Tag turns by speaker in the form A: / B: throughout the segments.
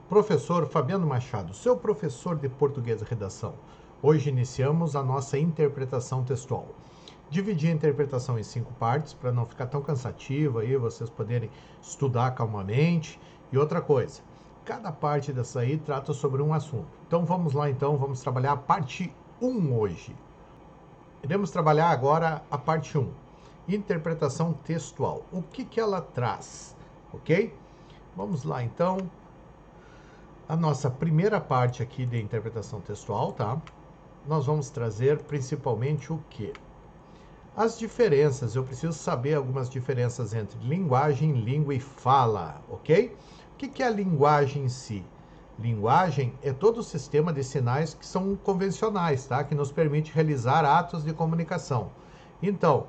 A: Professor Fabiano Machado, seu professor de português e redação. Hoje iniciamos a nossa interpretação textual. Dividi a interpretação em 5 partes para não ficar tão cansativo aí, vocês poderem estudar calmamente. E outra coisa, cada parte dessa aí trata sobre um assunto. Então vamos lá vamos trabalhar a parte 1 hoje. Iremos trabalhar agora a parte 1, interpretação textual. O que ela traz, ok? Vamos lá então. A nossa primeira parte aqui de interpretação textual, tá? Nós vamos trazer principalmente o quê? As diferenças, eu preciso saber algumas diferenças entre linguagem, língua e fala, ok? O que é a linguagem em si? Linguagem é todo o sistema de sinais que são convencionais, tá? Que nos permite realizar atos de comunicação. Então,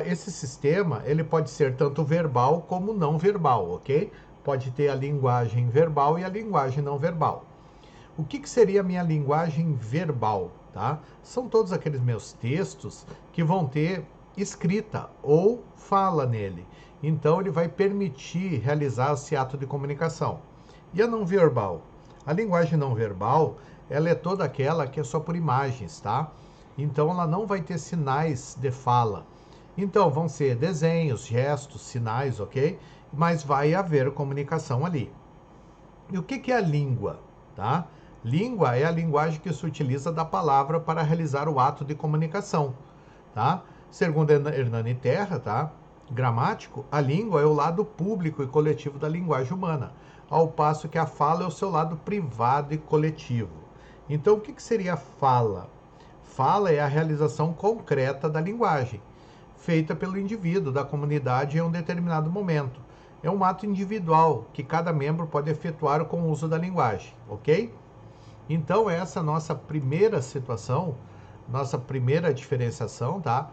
A: esse sistema, ele pode ser tanto verbal como não verbal, ok? Pode ter a linguagem verbal e a linguagem não verbal. O que seria a minha linguagem verbal? Tá? São todos aqueles meus textos que vão ter escrita ou fala nele. Então, ele vai permitir realizar esse ato de comunicação. E a não verbal? A linguagem não verbal, ela é toda aquela que é só por imagens, tá? Então, ela não vai ter sinais de fala. Então, vão ser desenhos, gestos, sinais, ok? Mas vai haver comunicação ali. E o que é a língua? Tá? Língua é a linguagem que se utiliza da palavra para realizar o ato de comunicação. Tá? Segundo Hernani Terra, tá? Gramático, a língua é o lado público e coletivo da linguagem humana, ao passo que a fala é o seu lado privado e coletivo. Então, o que seria a fala? Fala é a realização concreta da linguagem, feita pelo indivíduo da comunidade em um determinado momento. É um ato individual que cada membro pode efetuar com o uso da linguagem, ok? Então, essa é a nossa primeira situação, nossa primeira diferenciação, tá?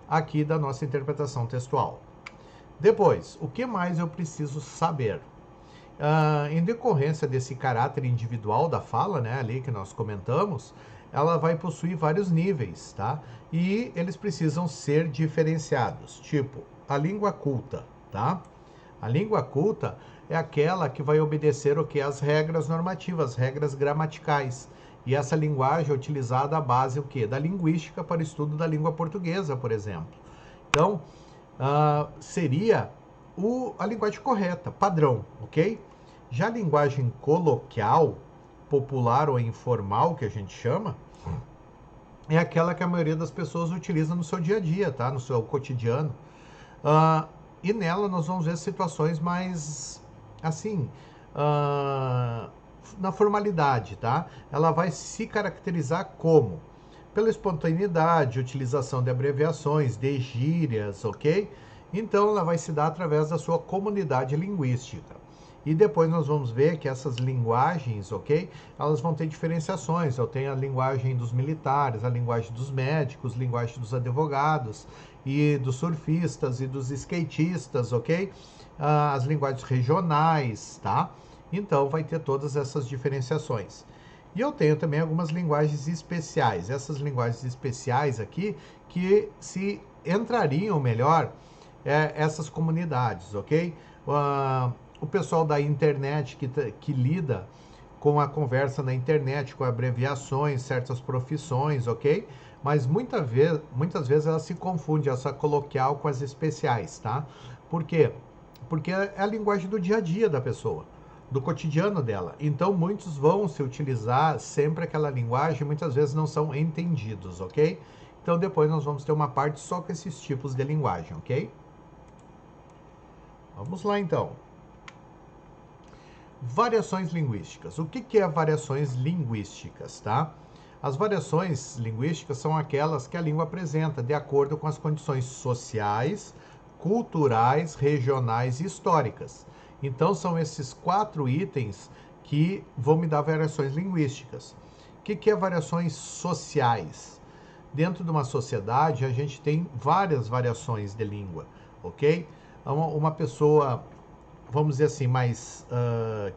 A: Aqui da nossa interpretação textual. Depois, o que mais eu preciso saber? Em decorrência desse caráter individual da fala, né, ali que nós comentamos, ela vai possuir vários níveis, tá? E eles precisam ser diferenciados, tipo, a língua culta, tá? A língua culta é aquela que vai obedecer o que? As regras normativas, regras gramaticais. E essa linguagem é utilizada à base o quê? Da linguística para o estudo da língua portuguesa, por exemplo. Então, seria a linguagem correta, padrão, ok? Já a linguagem coloquial, popular ou informal, que a gente chama, é aquela que a maioria das pessoas utiliza no seu dia a dia, tá? No seu cotidiano. E nela nós vamos ver situações mais, assim, na formalidade, tá? Ela vai se caracterizar como? Pela espontaneidade, utilização de abreviações, de gírias, ok? Então ela vai se dar através da sua comunidade linguística. E depois nós vamos ver que essas linguagens, ok? Elas vão ter diferenciações. Eu tenho a linguagem dos militares, a linguagem dos médicos, a linguagem dos advogados e dos surfistas e dos skatistas, ok? As linguagens regionais, tá? Então vai ter todas essas diferenciações. E eu tenho também algumas linguagens especiais. Essas linguagens especiais aqui que se entrariam melhor essas comunidades, ok? O pessoal da internet que lida com a conversa na internet, com abreviações, certas profissões, ok? Mas muitas vezes ela se confunde, essa coloquial com as especiais, tá? Por quê? Porque é a linguagem do dia a dia da pessoa, do cotidiano dela. Então, muitos vão se utilizar sempre aquela linguagem, muitas vezes não são entendidos, ok? Então, depois nós vamos ter uma parte só com esses tipos de linguagem, ok? Vamos lá, então. Variações linguísticas. O que é variações linguísticas, tá? As variações linguísticas são aquelas que a língua apresenta de acordo com as condições sociais, culturais, regionais e históricas. Então, são esses 4 itens que vão me dar variações linguísticas. O que é variações sociais? Dentro de uma sociedade, a gente tem várias variações de língua, ok? Uma pessoa, vamos dizer assim,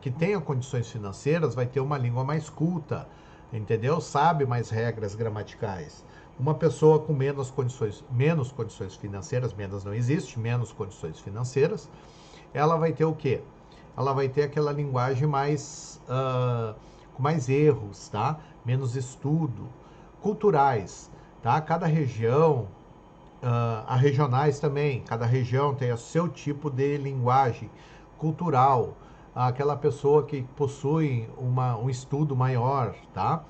A: que tenha condições financeiras, vai ter uma língua mais culta, entendeu? Sabe mais regras gramaticais. Uma pessoa com menos condições financeiras, menos não existe, menos condições financeiras, ela vai ter o quê? ela vai ter aquela linguagem mais com mais erros, tá? Menos estudo. Culturais, tá? Cada região, regionais também, cada região tem o seu tipo de linguagem cultural, aquela pessoa que possui um estudo maior, tá?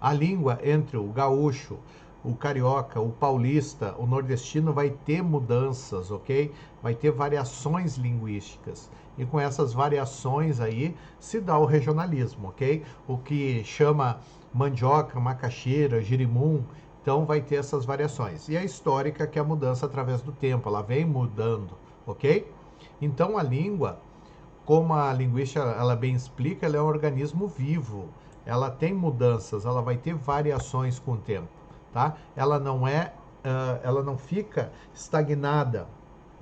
A: A língua entre o gaúcho, o carioca, o paulista, o nordestino vai ter mudanças, ok? Vai ter variações linguísticas. E com essas variações aí se dá o regionalismo, ok? O que chama mandioca, macaxeira, girimum, então vai ter essas variações. E a histórica, que é a mudança através do tempo, ela vem mudando, ok? Então a língua, como a linguística ela bem explica, ela é um organismo vivo. Ela tem mudanças, ela vai ter variações com o tempo, tá? Ela não fica estagnada,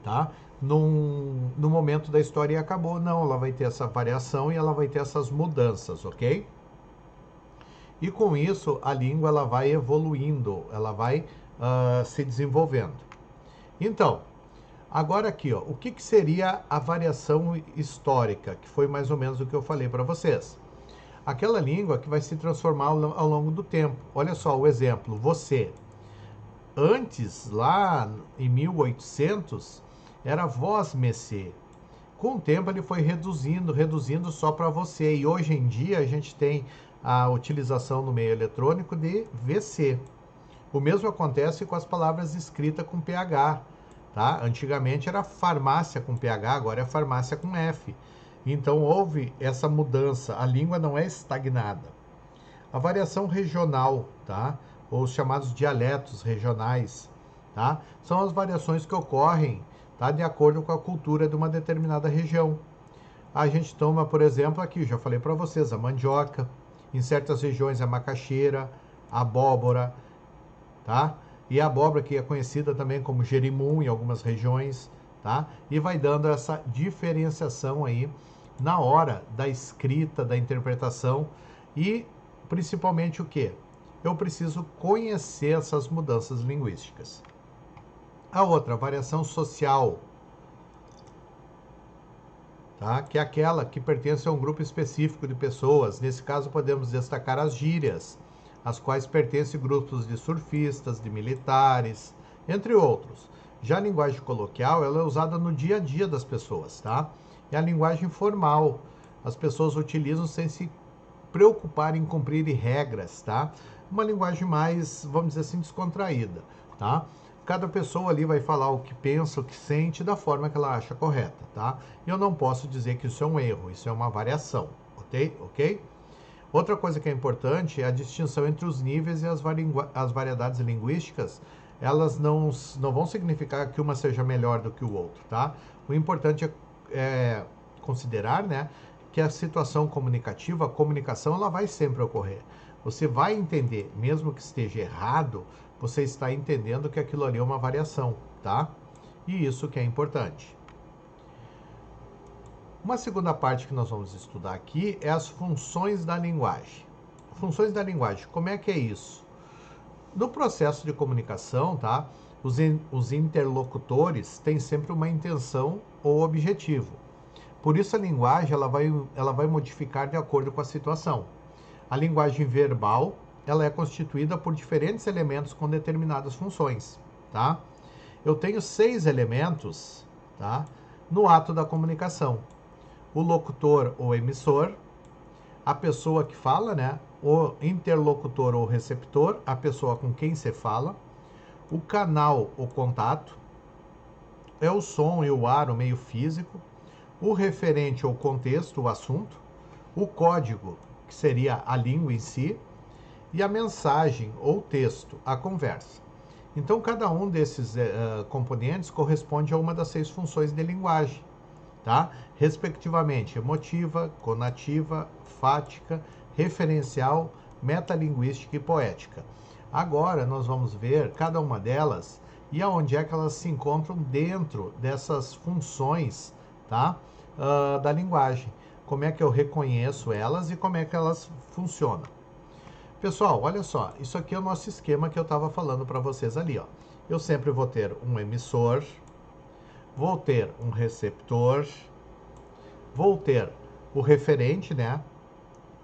A: tá? No momento da história e acabou, não. Ela vai ter essa variação e ela vai ter essas mudanças, ok? E com isso a língua ela vai evoluindo, ela vai se desenvolvendo. Então, agora aqui, ó, o que seria a variação histórica, que foi mais ou menos o que eu falei para vocês. Aquela língua que vai se transformar ao longo do tempo. Olha só o exemplo, você. Antes, lá em 1800, era vós messê. Com o tempo ele foi reduzindo só para você. E hoje em dia a gente tem a utilização no meio eletrônico de VC. O mesmo acontece com as palavras escritas com PH. Tá? Antigamente era farmácia com PH, agora é farmácia com F. Então houve essa mudança, a língua não é estagnada. A variação regional, tá? Ou os chamados dialetos regionais, tá? São as variações que ocorrem, tá? De acordo com a cultura de uma determinada região. A gente toma, por exemplo, aqui, já falei para vocês, a mandioca, em certas regiões a macaxeira, a abóbora, tá? E a abóbora que é conhecida também como jerimum em algumas regiões, tá? E vai dando essa diferenciação aí na hora da escrita, da interpretação e principalmente o que? Eu preciso conhecer essas mudanças linguísticas. A outra, variação social, tá? Que é aquela que pertence a um grupo específico de pessoas. Nesse caso podemos destacar as gírias, as quais pertencem grupos de surfistas, de militares, entre outros. Já a linguagem coloquial, ela é usada no dia a dia das pessoas, tá? É a linguagem formal. As pessoas utilizam sem se preocupar em cumprir regras, tá? Uma linguagem mais, vamos dizer assim, descontraída, tá? Cada pessoa ali vai falar o que pensa, o que sente, da forma que ela acha correta, tá? E eu não posso dizer que isso é um erro, isso é uma variação, ok? Outra coisa que é importante é a distinção entre os níveis e as variedades linguísticas. Elas não vão significar que uma seja melhor do que o outro, tá? O importante é considerar, né, que a situação comunicativa, a comunicação, ela vai sempre ocorrer. Você vai entender, mesmo que esteja errado, você está entendendo que aquilo ali é uma variação, tá? E isso que é importante. Uma segunda parte que nós vamos estudar aqui é as funções da linguagem. Funções da linguagem, como é que é isso? No processo de comunicação, tá? Os interlocutores têm sempre uma intenção ou objetivo. Por isso a linguagem ela vai modificar de acordo com a situação. A linguagem verbal ela é constituída por diferentes elementos com determinadas funções, tá? Eu tenho 6 elementos, tá? No ato da comunicação. O locutor ou emissor, a pessoa que fala, né? O interlocutor ou receptor, a pessoa com quem se fala, o canal ou contato, é o som e o ar, o meio físico, o referente ou contexto, o assunto, o código, que seria a língua em si, e a mensagem ou texto, a conversa. Então, cada um desses componentes corresponde a uma das 6 funções de linguagem, tá? Respectivamente, emotiva, conativa, fática, referencial, metalinguística e poética. Agora nós vamos ver cada uma delas e aonde é que elas se encontram dentro dessas funções, tá? Da linguagem. Como é que eu reconheço elas e como é que elas funcionam. Pessoal, olha só, isso aqui é o nosso esquema que eu estava falando para vocês ali, ó. Eu sempre vou ter um emissor, vou ter um receptor, vou ter o referente, né,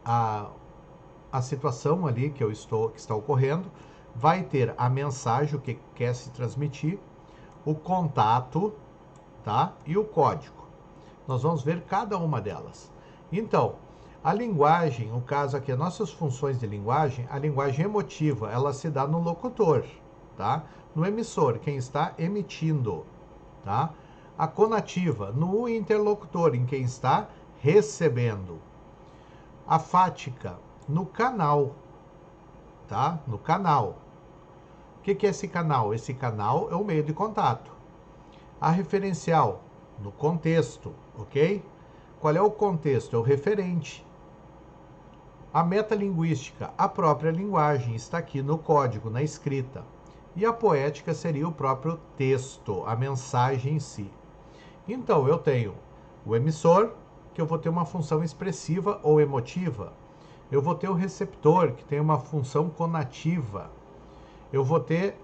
A: a situação ali que está ocorrendo, vai ter a mensagem, o que quer se transmitir, o contato, tá? E o código. Nós vamos ver cada uma delas. Então, a linguagem, o caso aqui, as nossas funções de linguagem, a linguagem emotiva, ela se dá no locutor, tá? No emissor, quem está emitindo, tá? A conativa, no interlocutor, em quem está recebendo. A fática, no canal, tá? No canal. O que é esse canal? Esse canal é o meio de contato. A referencial, no contexto, ok? Qual é o contexto? É o referente. A metalinguística, a própria linguagem, está aqui no código, na escrita. E a poética seria o próprio texto, a mensagem em si. Então, eu tenho o emissor, que eu vou ter uma função expressiva ou emotiva. Eu vou ter o receptor, que tem uma função conativa. Eu vou ter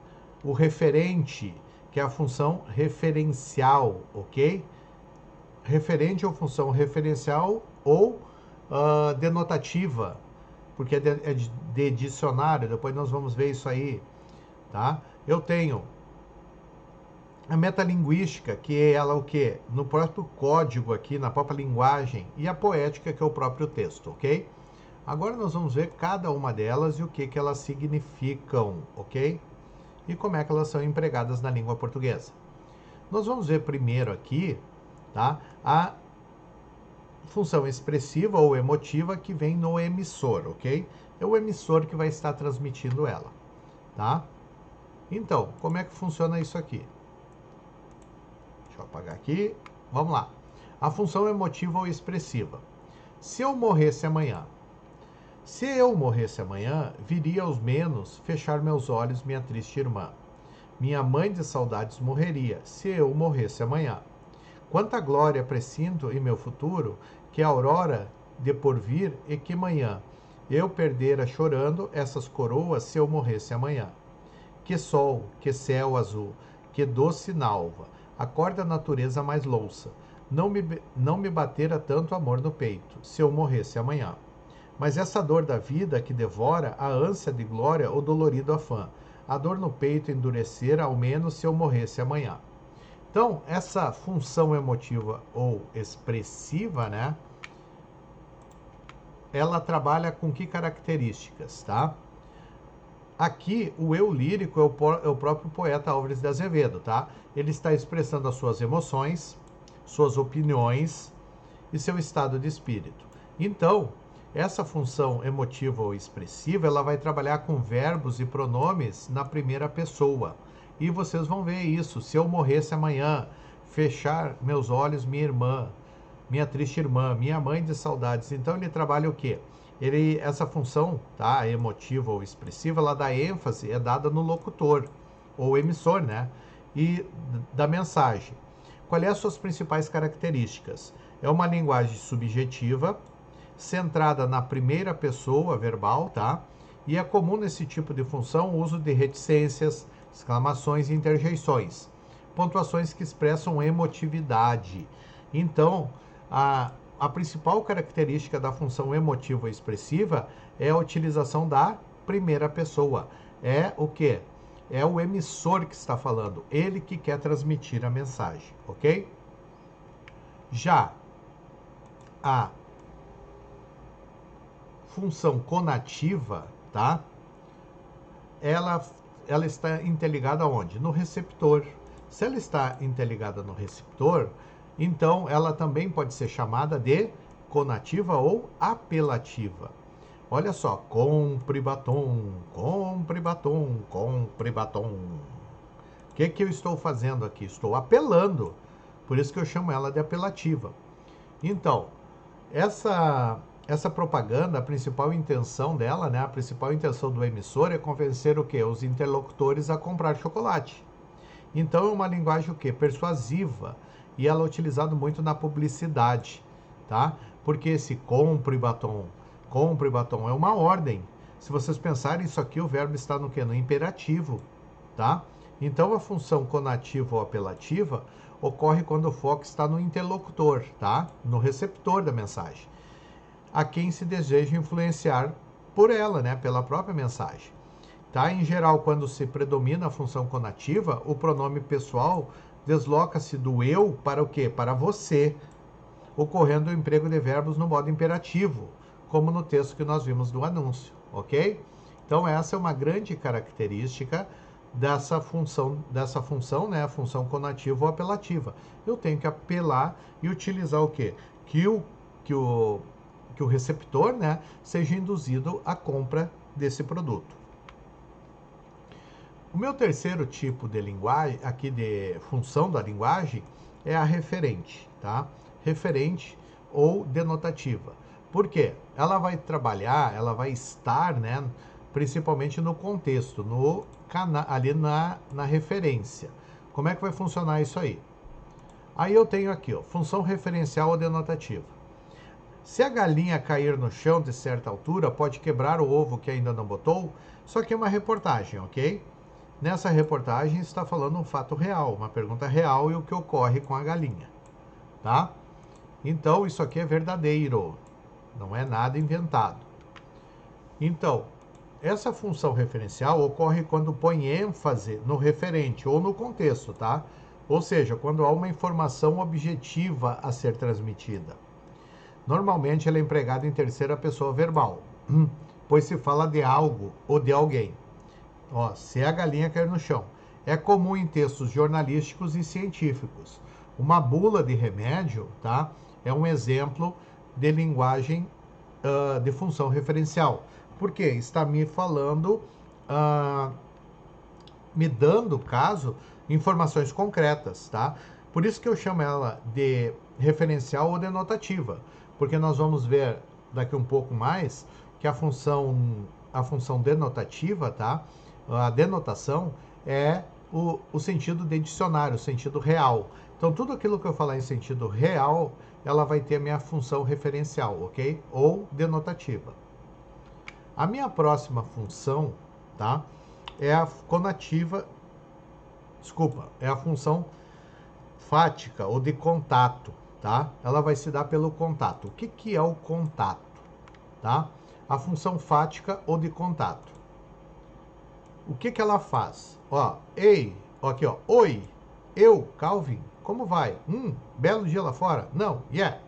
A: o referente, que é a função referencial, ok? Referente ou função referencial ou denotativa, porque é de dicionário, depois nós vamos ver isso aí, tá? Eu tenho a metalinguística, que é ela o quê? No próprio código aqui, na própria linguagem, e a poética, que é o próprio texto, ok? Agora nós vamos ver cada uma delas e o que elas significam, ok? E como é que elas são empregadas na língua portuguesa. Nós vamos ver primeiro aqui, tá? A função expressiva ou emotiva que vem no emissor, ok? É o emissor que vai estar transmitindo ela, tá? Então, como é que funciona isso aqui? Deixa eu apagar aqui. Vamos lá. A função emotiva ou expressiva. Se eu morresse amanhã, viria aos menos fechar meus olhos, minha triste irmã. Minha mãe de saudades morreria, se eu morresse amanhã. Quanta glória presinto em meu futuro, que a aurora de porvir e que manhã eu perdera chorando essas coroas se eu morresse amanhã. Que sol, que céu azul, que doce nalva, acorda a natureza mais louça. Não me batera tanto amor no peito, se eu morresse amanhã. Mas essa dor da vida que devora a ânsia de glória o dolorido afã. A dor no peito endurecer, ao menos se eu morresse amanhã. Então, essa função emotiva ou expressiva, né? Ela trabalha com que características, tá? Aqui, o eu lírico é o próprio poeta Álvares de Azevedo, tá? Ele está expressando as suas emoções, suas opiniões e seu estado de espírito. Então, essa função emotiva ou expressiva, ela vai trabalhar com verbos e pronomes na primeira pessoa. E vocês vão ver isso. Se eu morresse amanhã, fechar meus olhos, minha irmã, minha triste irmã, minha mãe de saudades. Então ele trabalha o quê? Essa função, tá, emotiva ou expressiva, ela dá ênfase, é dada no locutor ou emissor, né? E da mensagem. Quais são as suas principais características? É uma linguagem subjetiva, centrada na primeira pessoa verbal, tá? E é comum nesse tipo de função o uso de reticências, exclamações e interjeições, pontuações que expressam emotividade. Então, a principal característica da função emotiva expressiva é a utilização da primeira pessoa. É o quê? É o emissor que está falando, ele que quer transmitir a mensagem, ok? Já a função conativa, tá? Ela está interligada aonde? No receptor. Se ela está interligada no receptor, então ela também pode ser chamada de conativa ou apelativa. Olha só, compre batom, compre batom, compre batom. O que eu estou fazendo aqui? Estou apelando. Por isso que eu chamo ela de apelativa. Então, essa propaganda, a principal intenção dela, né, a principal intenção do emissor é convencer o quê? Os interlocutores a comprar chocolate. Então é uma linguagem o quê? Persuasiva, e ela é utilizada muito na publicidade, tá? Porque esse compre batom é uma ordem. Se vocês pensarem isso aqui, o verbo está no quê? No imperativo, tá? Então, a função conativa ou apelativa ocorre quando o foco está no interlocutor, tá? No receptor da mensagem, a quem se deseja influenciar por ela, né? Pela própria mensagem. Tá? Em geral, quando se predomina a função conativa, o pronome pessoal desloca-se do eu para o quê? Para você, ocorrendo o emprego de verbos no modo imperativo, como no texto que nós vimos do anúncio, ok? Então, essa é uma grande característica dessa função, né, a função conativa ou apelativa. Eu tenho que apelar e utilizar o quê? Que o receptor, né, seja induzido à compra desse produto. O meu terceiro tipo de linguagem, aqui de função da linguagem, é a referente, tá? Referente ou denotativa. Por quê? Ela vai trabalhar, ela vai estar, né, principalmente no contexto, ali na referência. Como é que vai funcionar isso aí? Aí eu tenho aqui, ó, função referencial ou denotativa. Se a galinha cair no chão de certa altura, pode quebrar o ovo que ainda não botou. Isso aqui é uma reportagem, ok? Nessa reportagem está falando um fato real, uma pergunta real e o que ocorre com a galinha, tá? Então, isso aqui é verdadeiro, não é nada inventado. Então, essa função referencial ocorre quando põe ênfase no referente ou no contexto, tá? Ou seja, quando há uma informação objetiva a ser transmitida. Normalmente ela é empregada em terceira pessoa verbal, pois se fala de algo ou de alguém. Ó, se a galinha cair no chão. É comum em textos jornalísticos e científicos. Uma bula de remédio, tá? É um exemplo de linguagem de função referencial. Porque está me falando, me dando, caso, informações concretas, tá? Por isso que eu chamo ela de referencial ou denotativa. Porque nós vamos ver daqui um pouco mais que a função denotativa, tá? A denotação é o sentido de dicionário, o sentido real. Então, tudo aquilo que eu falar em sentido real, ela vai ter a minha função referencial, ok? Ou denotativa. A minha próxima função, tá? É a conativa, é a função fática ou de contato, tá? Ela vai se dar pelo contato. O que é o contato, tá? A função fática ou de contato. O que ela faz? Ó, ei, ó, aqui, ó, oi, eu, Calvin, como vai? Belo dia lá fora? Não, yeah.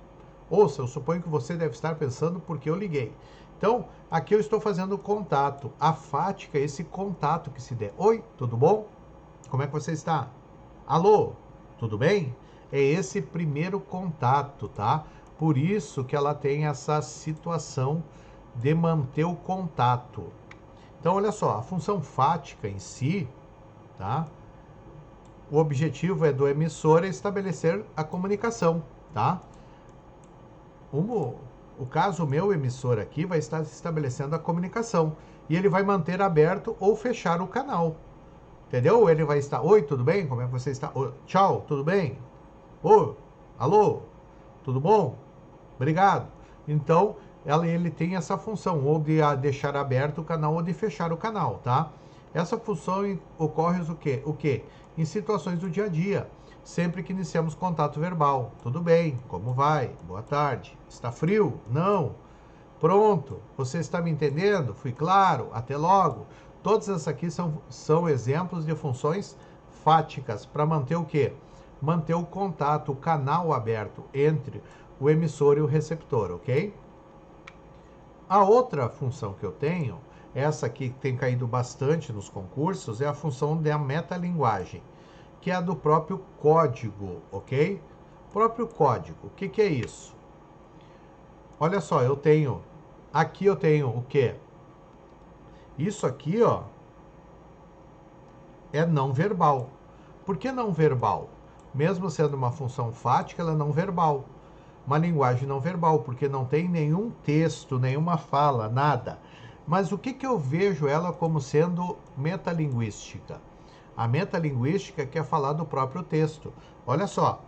A: Ouça, eu suponho que você deve estar pensando porque eu liguei. Então, aqui eu estou fazendo contato. A fática é esse contato que se der. Oi, tudo bom? Como é que você está? Alô, tudo bem? É esse primeiro contato, tá? Por isso que ela tem essa situação de manter o contato. Então, olha só, a função fática em si, tá? O objetivo é do emissor estabelecer a comunicação, tá? O caso meu emissor aqui vai estar estabelecendo a comunicação e ele vai manter aberto ou fechar o canal, entendeu? Ele vai estar, oi, tudo bem? Como é que você está? Oi, tchau, tudo bem? Oi, alô, tudo bom? Obrigado. Então, ele tem essa função, ou de deixar aberto o canal ou de fechar o canal, tá? Essa função ocorre o quê? Em situações do dia a dia, sempre que iniciamos contato verbal. Tudo bem? Como vai? Boa tarde. Está frio? Não. Pronto. Você está me entendendo? Fui claro? Até logo. Todas essas aqui são exemplos de funções fáticas para manter o quê? Manter o contato, o canal aberto entre o emissor e o receptor, ok? A outra função que eu tenho, essa aqui que tem caído bastante nos concursos, é a função da metalinguagem, que é a do próprio código, ok? Próprio código, o que é isso? Olha só, aqui eu tenho o quê? Isso aqui, ó, é não verbal. Por que não verbal? Mesmo sendo uma função fática, ela é não verbal. Uma linguagem não verbal, porque não tem nenhum texto, nenhuma fala, nada. Mas o que eu vejo ela como sendo metalinguística? A metalinguística quer falar do próprio texto. Olha só,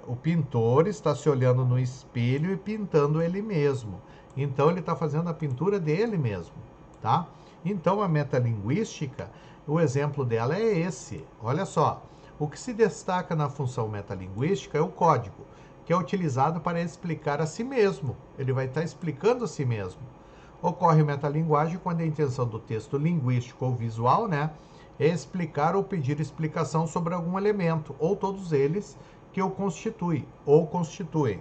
A: o pintor está se olhando no espelho e pintando ele mesmo. Então ele está fazendo a pintura dele mesmo, tá? Então a metalinguística O exemplo dela é esse. Olha só. O que se destaca na função metalinguística é o código, que é utilizado para explicar a si mesmo. Ele vai estar explicando a si mesmo. Ocorre metalinguagem quando a intenção do texto linguístico ou visual, né, é explicar ou pedir explicação sobre algum elemento, ou todos eles que o constituem ou constituem.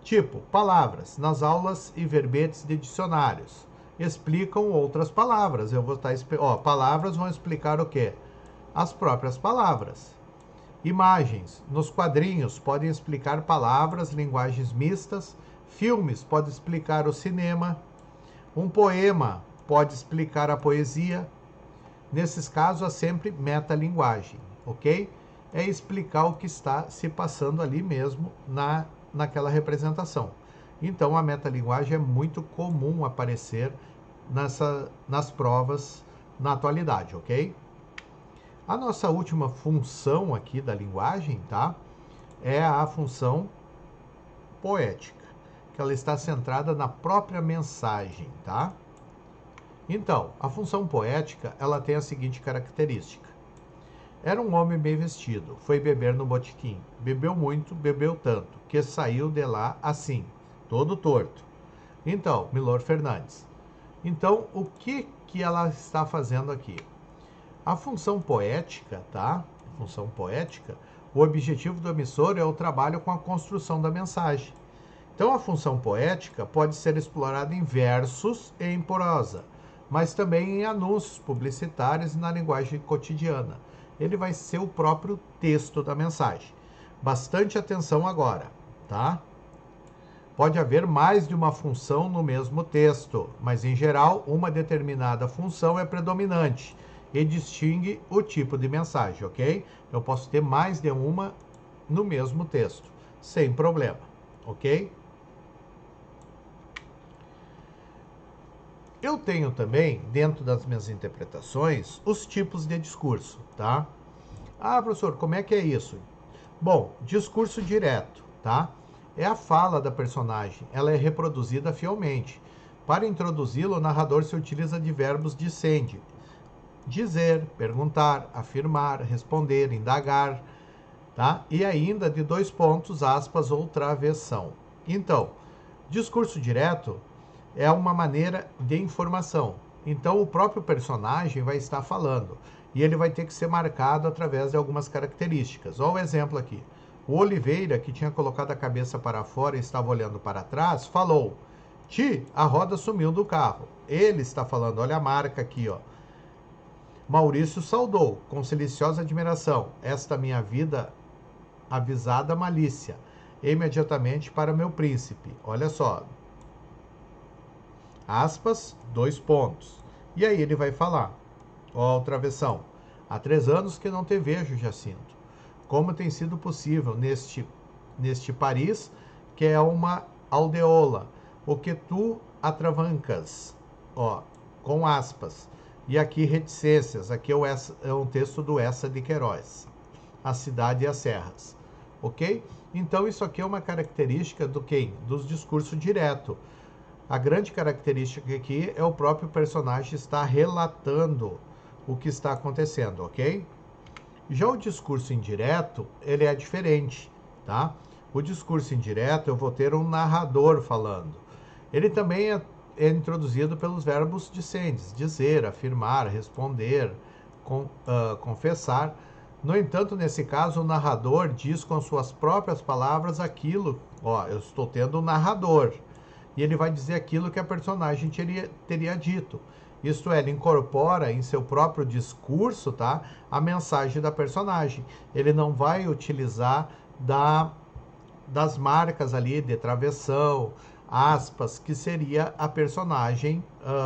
A: Tipo, palavras, nas aulas e verbetes de dicionários. Explicam outras palavras. Eu vou estar, palavras vão explicar o quê? As próprias palavras. Imagens. Nos quadrinhos podem explicar palavras, linguagens mistas. Filmes podem explicar o cinema. Um poema pode explicar a poesia. Nesses casos, há sempre metalinguagem, ok? É explicar o que está se passando ali mesmo naquela representação. Então, a metalinguagem é muito comum aparecer nas provas na atualidade, ok? A nossa última função aqui da linguagem, tá? É a função poética, que ela está centrada na própria mensagem, tá? Então, a função poética, ela tem a seguinte característica. Era um homem bem vestido, foi beber no botequim. Bebeu muito, bebeu tanto, que saiu de lá assim, todo torto. Então, Milor Fernandes. Então, o que ela está fazendo aqui? A função poética, tá? A função poética, o objetivo do emissor é o trabalho com a construção da mensagem. Então, a função poética pode ser explorada em versos e em prosa, mas também em anúncios publicitários e na linguagem cotidiana. Ele vai ser o próprio texto da mensagem. Bastante atenção agora, tá? Pode haver mais de uma função no mesmo texto, mas em geral, uma determinada função é predominante e distingue o tipo de mensagem, ok? Eu posso ter mais de uma no mesmo texto, sem problema, ok? Eu tenho também, dentro das minhas interpretações, os tipos de discurso, tá? Ah, professor, como é que é isso? Bom, discurso direto, tá? É a fala da personagem, ela é reproduzida fielmente. Para introduzi-lo, o narrador se utiliza de verbos dicende: dizer, perguntar, afirmar, responder, indagar, tá? E ainda de dois pontos, aspas ou travessão. Então, discurso direto é uma maneira de informação. Então, o próprio personagem vai estar falando e ele vai ter que ser marcado através de algumas características. Olha o exemplo aqui. O Oliveira, que tinha colocado a cabeça para fora e estava olhando para trás, falou: Ti, a roda sumiu do carro. Ele está falando, olha a marca aqui, ó. Maurício saudou, com silenciosa admiração, esta minha vida avisada malícia, imediatamente para meu príncipe. Olha só. Aspas, dois pontos. E aí ele vai falar. Ó, travessão. Há 3 anos que não te vejo, Jacinto. Como tem sido possível neste Paris, que é uma aldeola, o que tu atravancas, ó, com aspas. E aqui reticências, aqui é um texto do Essa de Queiroz, A Cidade e as Serras, ok? Então isso aqui é uma característica do quem? Dos discursos direto. A grande característica aqui é o próprio personagem estar relatando o que está acontecendo, ok? Já o discurso indireto, ele é diferente, tá? O discurso indireto, eu vou ter um narrador falando. Ele também é introduzido pelos verbos discentes, dizer, afirmar, responder, confessar. No entanto, nesse caso, o narrador diz com suas próprias palavras aquilo, ó, eu estou tendo um narrador, e ele vai dizer aquilo que a personagem teria dito. Isto é, ele incorpora em seu próprio discurso, tá, a mensagem da personagem. Ele não vai utilizar das marcas ali de travessão, aspas, que seria a personagem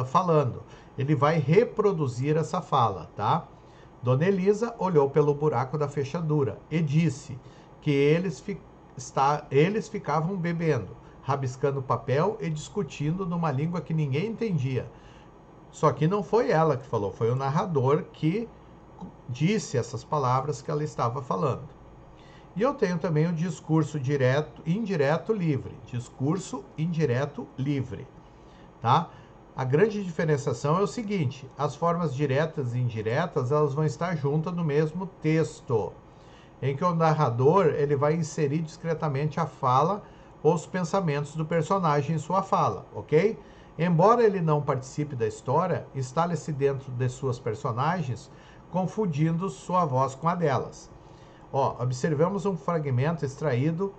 A: falando. Ele vai reproduzir essa fala, tá? Dona Elisa olhou pelo buraco da fechadura e disse que eles ficavam bebendo, rabiscando papel e discutindo numa língua que ninguém entendia. Só que não foi ela que falou, foi o narrador que disse essas palavras que ela estava falando. E eu tenho também o discurso indireto livre. Discurso indireto livre, tá? A grande diferenciação é o seguinte: as formas diretas e indiretas, elas vão estar juntas no mesmo texto, em que o narrador ele vai inserir discretamente a fala ou os pensamentos do personagem em sua fala, ok? Embora ele não participe da história, instale-se dentro de suas personagens, confundindo sua voz com a delas. Observamos um fragmento extraído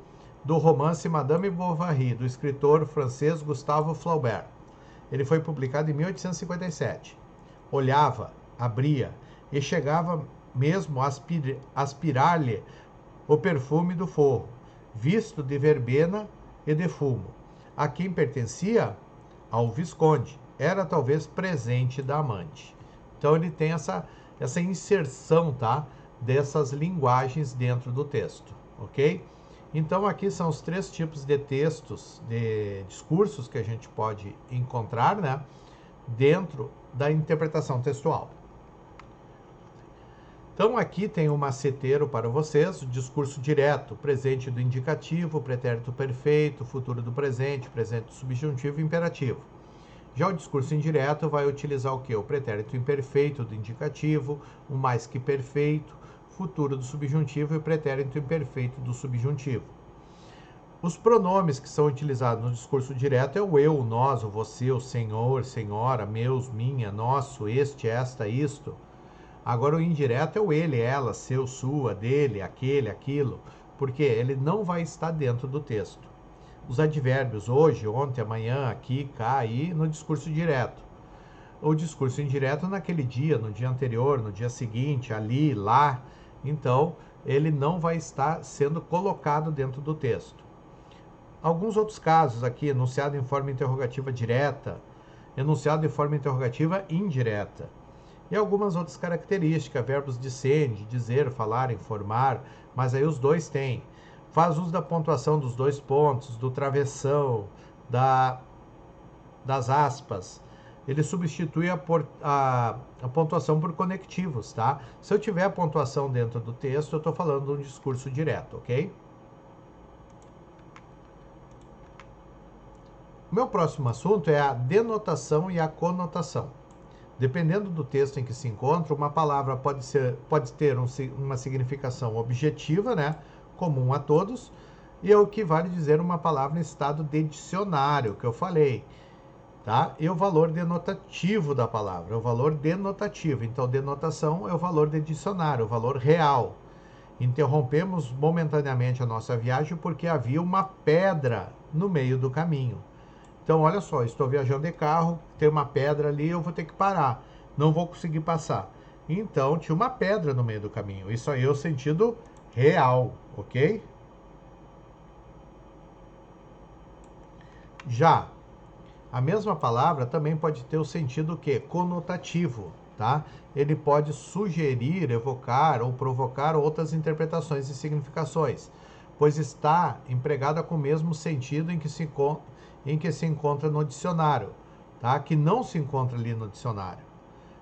A: do romance Madame Bovary, do escritor francês Gustave Flaubert. Ele foi publicado em 1857. Olhava, abria e chegava mesmo a aspirar-lhe o perfume do forro, visto de verbena e de fumo. A quem pertencia? Ao Visconde. Era talvez presente da amante. Então ele tem essa inserção, tá? Dessas linguagens dentro do texto, ok? Então aqui são os 3 tipos de textos, de discursos que a gente pode encontrar, né? Dentro da interpretação textual. Então aqui tem um maceteiro para vocês, o discurso direto, presente do indicativo, pretérito perfeito, futuro do presente do subjuntivo e imperativo. Já o discurso indireto vai utilizar o quê? O pretérito imperfeito do indicativo, o mais que perfeito, futuro do subjuntivo e o pretérito imperfeito do subjuntivo. Os pronomes que são utilizados no discurso direto é o eu, o nós, o você, o senhor, senhora, meus, minha, nosso, este, esta, isto. Agora o indireto é o ele, ela, seu, sua, dele, aquele, aquilo, porque ele não vai estar dentro do texto. Os advérbios hoje, ontem, amanhã, aqui, cá, aí, no discurso direto. O discurso indireto naquele dia, no dia anterior, no dia seguinte, ali, lá. Então, ele não vai estar sendo colocado dentro do texto. Alguns outros casos aqui, enunciado em forma interrogativa direta, enunciado em forma interrogativa indireta. E algumas outras características, verbos de ser, de dizer, falar, informar, mas aí os dois têm. Faz uso da pontuação dos 2 pontos, do travessão, das aspas. Ele substitui a pontuação por conectivos, tá? Se eu tiver a pontuação dentro do texto, eu estou falando de um discurso direto, ok? O meu próximo assunto é a denotação e a conotação. Dependendo do texto em que se encontra, uma palavra pode ter uma significação objetiva, né, comum a todos, e é o que vale dizer uma palavra em estado de dicionário, que eu falei, tá? E o valor denotativo da palavra, o valor denotativo. Então, denotação é o valor de dicionário, o valor real. Interrompemos momentaneamente a nossa viagem porque havia uma pedra no meio do caminho. Então, olha só, estou viajando de carro, tem uma pedra ali, eu vou ter que parar. Não vou conseguir passar. Então, tinha uma pedra no meio do caminho. Isso aí é o sentido real, ok? Já a mesma palavra também pode ter o sentido que conotativo, tá? Ele pode sugerir, evocar ou provocar outras interpretações e significações, pois está empregada com o mesmo sentido em que se encontra no dicionário, tá? Que não se encontra ali no dicionário,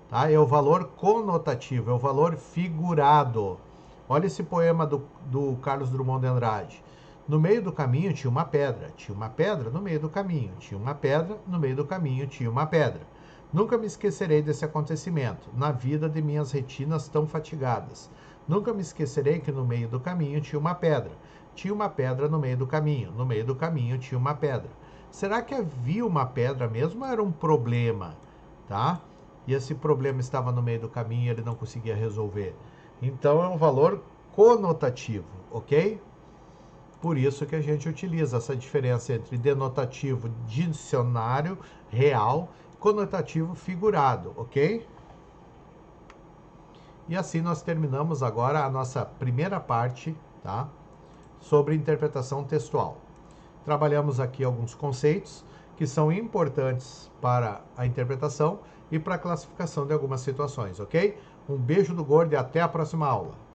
A: tá? É o valor conotativo, é o valor figurado. Olha esse poema do Carlos Drummond de Andrade. No meio do caminho tinha uma pedra no meio do caminho, tinha uma pedra no meio do caminho, tinha uma pedra. Nunca me esquecerei desse acontecimento, na vida de minhas retinas tão fatigadas. Nunca me esquecerei que no meio do caminho tinha uma pedra no meio do caminho tinha uma pedra. Será que havia uma pedra mesmo ou era um problema, tá? E esse problema estava no meio do caminho e ele não conseguia resolver. Então é um valor conotativo, ok? Por isso que a gente utiliza essa diferença entre denotativo dicionário real, conotativo figurado, ok? E assim nós terminamos agora a nossa primeira parte, tá? Sobre interpretação textual. Trabalhamos aqui alguns conceitos que são importantes para a interpretação e para a classificação de algumas situações, ok? Um beijo do gordo e até a próxima aula.